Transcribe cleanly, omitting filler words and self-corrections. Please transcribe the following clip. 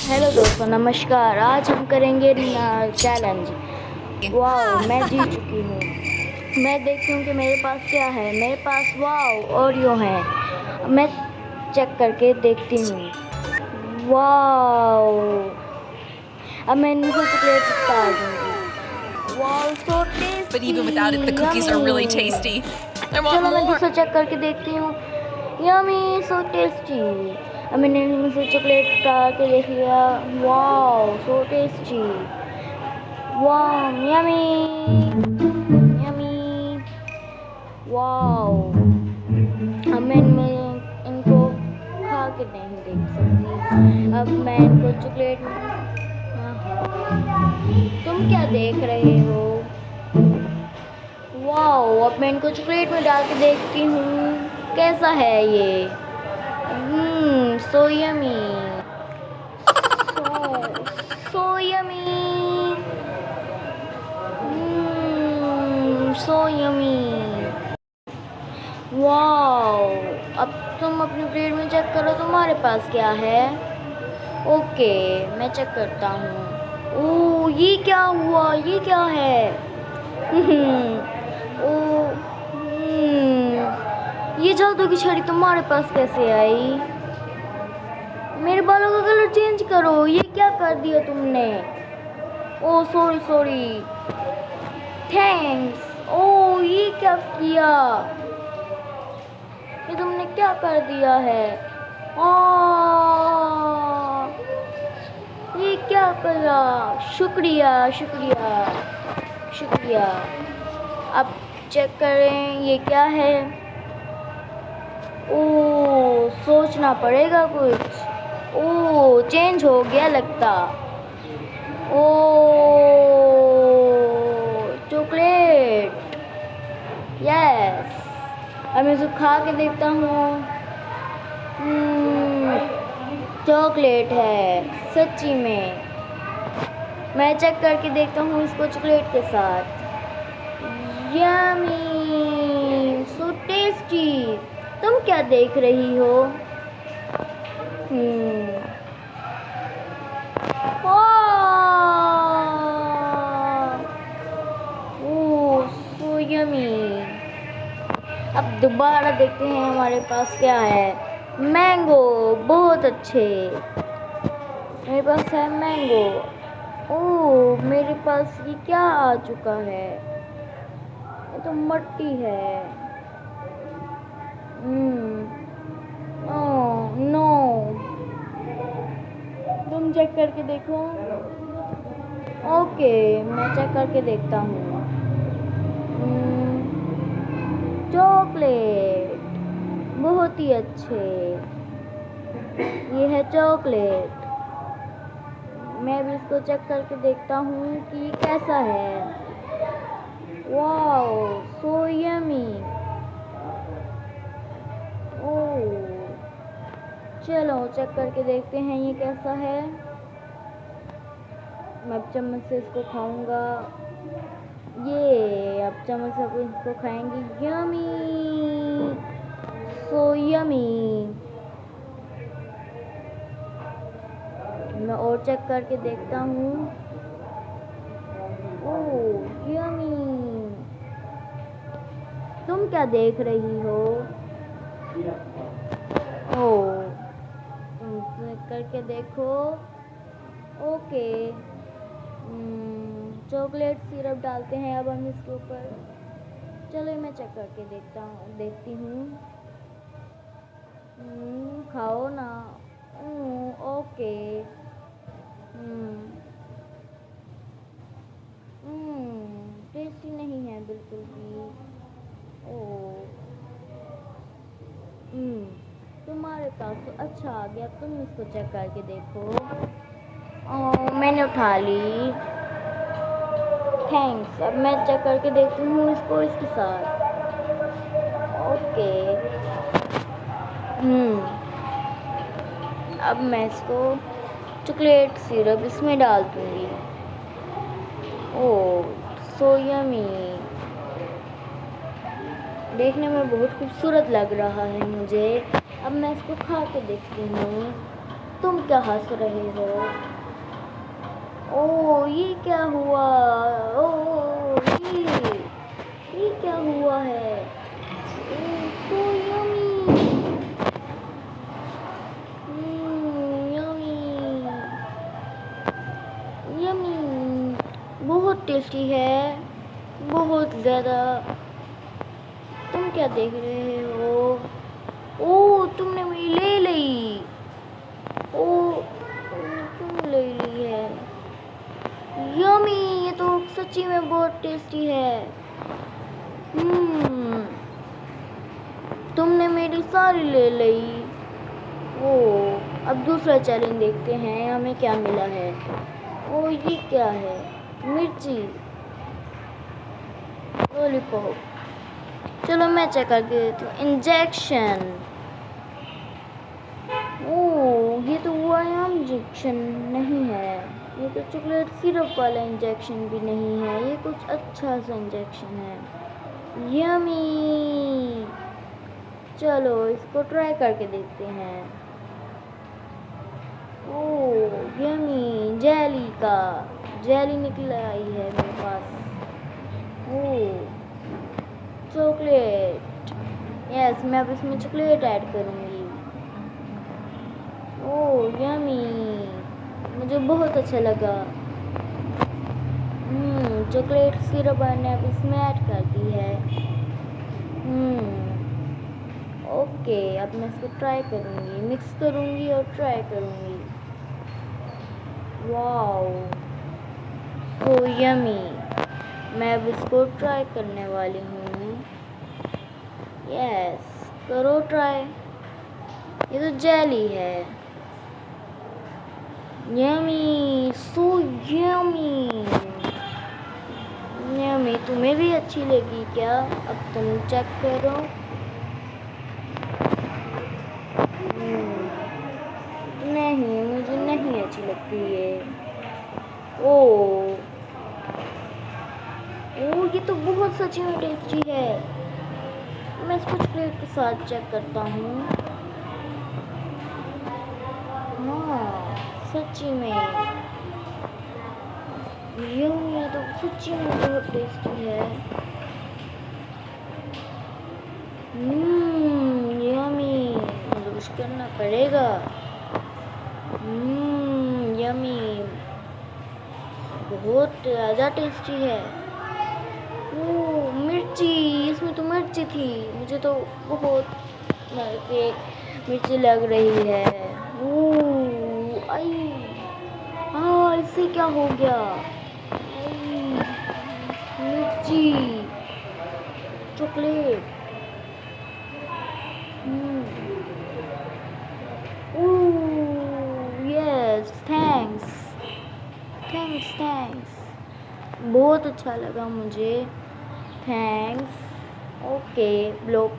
Hello दोस्तों, नमस्कार। आज हम करेंगे चैलेंज। वाओ, मैं जीत चुकी हूँ। मैं देखती हूँ कि मेरे पास क्या है। मेरे पास वाओ ओरियो है। मैं चेक करके देखती हूँ। वाओ, अब मैं इनमें से चॉकलेट निकाल दूँगी। Wow, so But tasty, even without it, the cookies are really yummy. tasty. I want चलो मैं more. दूसरा चेक करके देखती हूँ। Yummy, so tasty. अब मैंने इनमें से चॉकलेट डाल के देख लिया। Wow, so tasty. Wow, yummy yummy. Wow, अब मैं इनमें इनको खा के नहीं देख सकती। अब मैं इनको चॉकलेट में तुम क्या देख रहे हो? वाओ, अब मैं इनको चॉकलेट में डाल के देखती हूँ कैसा है ये। So yummy, so yummy, so yummy. Wow, अब तुम अपनी प्लेट में चेक करो तुम्हारे पास क्या है। ओके, मैं चेक करता हूँ। ओह, ये क्या हुआ? ये क्या है? ओ, ये जादू की छड़ी तुम्हारे पास कैसे आई? मेरे बालों का कलर चेंज करो। ये क्या कर दिया तुमने? ओ सॉरी सॉरी, थैंक्स। ओ, ये क्या किया? ये तुमने क्या कर दिया है? आ, ये क्या करा? शुक्रिया शुक्रिया शुक्रिया। अब चेक करें ये क्या है। ओ, सोचना पड़ेगा कुछ। ओ, चेंज हो गया लगता। ओ, चॉकलेट। यस, अब मैं इसे खा के देखता हूँ। चॉकलेट है सच्ची में। मैं चेक करके देखता हूँ इसको चॉकलेट के साथ। Yummy, so tasty. तुम क्या देख रही हो? ओह, सो यम्मी। अब दोबारा देखते हैं हमारे पास क्या है। मैंगो, बहुत अच्छे। मेरे पास है मैंगो। ओह, मेरे पास ये क्या आ चुका है? ये तो मट्टी है। ओह नो, तुम चेक करके देखो। ओके, मैं चेक करके देखता हूँ। चॉकलेट, बहुत ही अच्छे। ये है चॉकलेट। मैं भी इसको चेक करके देखता हूँ कि ये कैसा है। Wow, so yummy. ओह, चलो चेक करके देखते हैं ये कैसा है। मैं अब चम्मच से इसको खाऊंगा। ये अब चम्मच से इसको खाएंगे। Yummy, so yummy. मैं और चेक करके देखता हूँ। ओह यमी। तुम क्या देख रही हो? ओह, तुम चेक करके देखो। ओके, चॉकलेट सिरप डालते हैं अब हम इसके ऊपर। चलो मैं चेक करके देखती हूँ। खाओ ना। ओके। टेस्टी नहीं है बिल्कुल भी। ओह, तुम्हारे पास तो अच्छा आ गया। तुम इसको चेक करके देखो। मैंने उठा ली। थैंक्स। अब मैं चेक करके देखती हूँ इसको इसके साथ। ओके। अब मैं इसको चॉकलेट सिरप इसमें डाल दूँगी। ओह, सो यमी। देखने में बहुत खूबसूरत लग रहा है मुझे। अब मैं इसको खा के देखती हूँ। तुम क्या हंस रहे हो? ओ ये क्या हुआ? ओ ये क्या हुआ है? so yummy. Yummy. Yummy. बहुत टेस्टी है, बहुत ज़्यादा। तुम क्या देख रहे हो? ओ तुमने मेरी ले ली। ओ तुम ले ली है। यमी, ये तो सच्ची में बहुत टेस्टी है। तुमने मेरी सारी ले ली। ओ अब दूसरा चैलेंज देखते हैं हमें क्या मिला है। ओ ये क्या है? मिर्ची लॉलीपॉप। चलो मैं चेक करके देती हूँ। इंजेक्शन। ओ ये तो व्यायाम इंजेक्शन नहीं है, ये तो चॉकलेट सिरप वाला इंजेक्शन भी नहीं है, ये कुछ अच्छा सा इंजेक्शन है। यमी। चलो इसको ट्राई करके देखते हैं। ओह यमी, जेली का जेली निकल आई है मेरे पास। ओह चॉकलेट। यस, मैं अब इसमें चॉकलेट ऐड करूँगी। ओह यमी, मुझे बहुत अच्छा लगा। चॉकलेट सिरप मैंने अब इसमें ऐड कर दी है। ओके, अब मैं इसको ट्राई करूँगी, मिक्स करूँगी और ट्राई करूँगी। Wow so yummy. मैं अब इसको ट्राई करने वाली हूँ। यस, करो ट्राई। ये तो जेली है। Yummy, so yummy. यमी, तुम्हें भी अच्छी लगी क्या? अब तुम चेक करो। नहीं, मुझे नहीं अच्छी लगती है। ओ ये तो बहुत सच्ची में टेस्टी है। मैं इसको चॉकलेट के साथ चेक करता हूँ। हाँ सच्ची में ये तो सच्ची में बहुत टेस्टी है। यमी, मुझे कुछ करना पड़ेगा। यमी, बहुत ज़्यादा टेस्टी है। ओह मिर्ची, इसमें तो मिर्ची थी, मुझे तो बहुत मिर्ची लग रही है। ओह आई, हाँ इससे क्या हो गया? आई, मिर्ची chocolate. Oh yes, thanks thanks thanks, बहुत अच्छा लगा मुझे। थैंक्स। Okay block.